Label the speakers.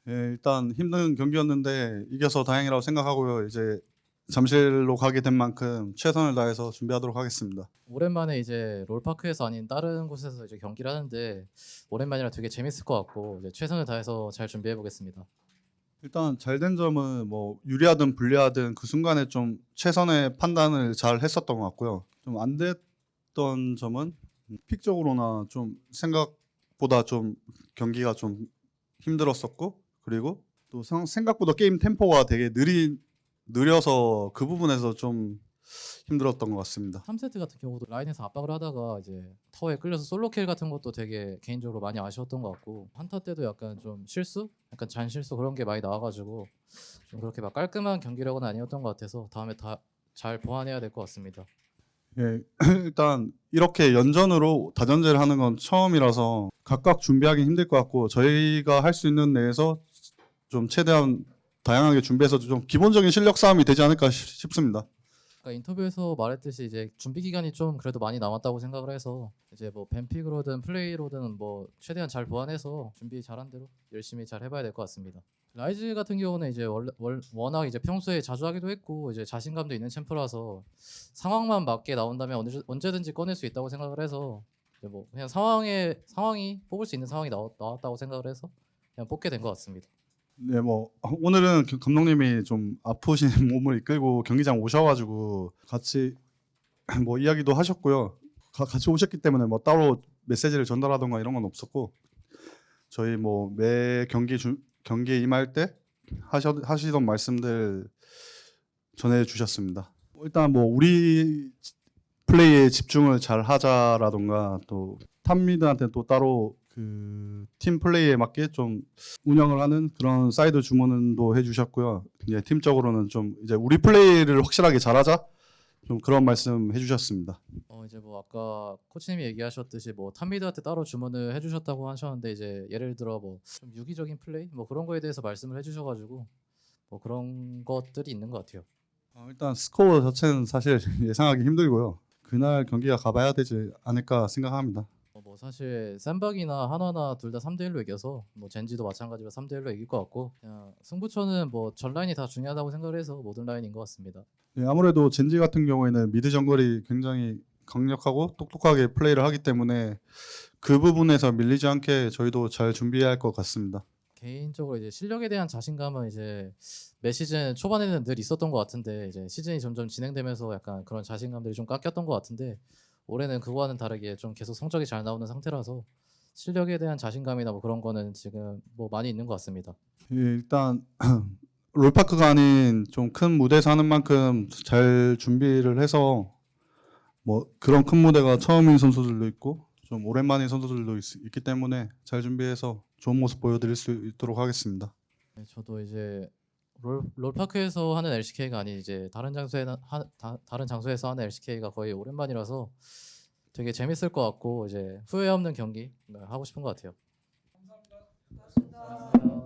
Speaker 1: 예, 일단 힘든 경기였는데 이겨서 다행이라고 생각하고요. 이제 잠실로 가게 된 만큼 최선을 다해서 준비하도록 하겠습니다.
Speaker 2: 오랜만에 이제 롤파크에서 아닌 다른 곳에서 이제 경기를 하는데 오랜만이라 되게 재밌을 것 같고 이제 최선을 다해서 잘 준비해 보겠습니다.
Speaker 1: 일단 잘 된 점은 뭐 유리하든 불리하든 그 순간에 좀 최선의 판단을 잘 했었던 것 같고요. 좀 안 됐던 점은 픽적으로나 좀 생각보다 좀 경기가 좀 힘들었었고, 그리고 또 생각보다 게임 템포가 되게 느려서 그 부분에서 좀 힘들었던 것 같습니다.
Speaker 2: 3세트 같은 경우도 라인에서 압박을 하다가 이제 타워에 끌려서 솔로킬 같은 것도 되게 개인적으로 많이 아쉬웠던 것 같고 한타 때도 약간 좀 실수? 약간 잔실수 그런 게 많이 나와가지고 좀 그렇게 막 깔끔한 경기력은 아니었던 것 같아서 다음에 다 잘 보완해야 될 것 같습니다.
Speaker 1: 예, 일단 이렇게 연전으로 다전제를 하는 건 처음이라서 각각 준비하기 힘들 것 같고, 저희가 할 수 있는 내에서 좀 최대한 다양하게 준비해서 좀 기본적인 실력 싸움이 되지 않을까 싶습니다.
Speaker 2: 아까 인터뷰에서 말했듯이 이제 준비 기간이 좀 그래도 많이 남았다고 생각을 해서 이제 뭐 뱀픽으로든 플레이로든 뭐 최대한 잘 보완해서 준비 잘한 대로 열심히 잘 해봐야 될 것 같습니다. 라이즈 같은 경우는 이제 워낙 이제 평소에 자주 하기도 했고 이제 자신감도 있는 챔프라서 상황만 맞게 나온다면 언제든지 꺼낼 수 있다고 생각을 해서 이제 뭐 그냥 상황이 뽑을 수 있는 상황이 나왔다고 생각을 해서 그냥 뽑게 된 것 같습니다.
Speaker 1: 네, 뭐 오늘은 감독님이 좀 아프신 몸을 이끌고 경기장 오셔가지고 같이 뭐 이야기도 하셨고요. 같이 오셨기 때문에 뭐 따로 메시지를 전달하던가 이런 건 없었고, 저희 뭐 매 경기에 임할 때 하시던 말씀들 전해 주셨습니다. 일단 뭐 우리 플레이에 집중을 잘 하자라던가, 또 탑미드한테 또 따로 그 팀 플레이에 맞게 좀 운영을 하는 그런 사이드 주문도 해주셨고요. 이제 팀적으로는 좀 이제 우리 플레이를 확실하게 잘하자, 좀 그런 말씀 해주셨습니다.
Speaker 2: 이제 뭐 아까 코치님이 얘기하셨듯이 뭐 탑미드한테 따로 주문을 해주셨다고 하셨는데 이제 예를 들어 뭐 좀 유기적인 플레이 뭐 그런 거에 대해서 말씀을 해주셔가지고 뭐 그런 것들이 있는 것 같아요.
Speaker 1: 일단 스코어 자체는 사실 예상하기 힘들고요. 그날 경기가 가봐야 되지 않을까 생각합니다.
Speaker 2: 뭐 사실 샌박이나 한화나 둘 다 3대1로 이겨서 뭐 젠지도 마찬가지로 3대1로 이길 것 같고 그냥 승부처는 뭐 전 라인이 다 중요하다고 생각을 해서 모든 라인인 것 같습니다.
Speaker 1: 네, 아무래도 젠지 같은 경우에는 미드 정글이 굉장히 강력하고 똑똑하게 플레이를 하기 때문에 그 부분에서 밀리지 않게 저희도 잘 준비해야 할 것 같습니다.
Speaker 2: 개인적으로 이제 실력에 대한 자신감은 이제 매 시즌 초반에는 늘 있었던 것 같은데 이제 시즌이 점점 진행되면서 약간 그런 자신감들이 좀 깎였던 것 같은데 올해는 그거와는 다르게 좀 계속 성적이 잘 나오는 상태라서 실력에 대한 자신감이나 뭐 그런 거는 지금 뭐 많이 있는 것 같습니다.
Speaker 1: 예, 일단 롤파크가 아닌 좀 큰 무대에서 하는 만큼 잘 준비를 해서, 뭐 그런 큰 무대가 처음인 선수들도 있고 좀 오랜만인 선수들도 있기 때문에 잘 준비해서 좋은 모습 보여드릴 수 있도록 하겠습니다.
Speaker 2: 네, 저도 이제 롤파크에서 하는 LCK가 아닌 이제 다른 장소에서 하는 LCK가 거의 오랜만이라서 되게 재밌을 것 같고 이제 후회 없는 경기 하고 싶은 것 같아요.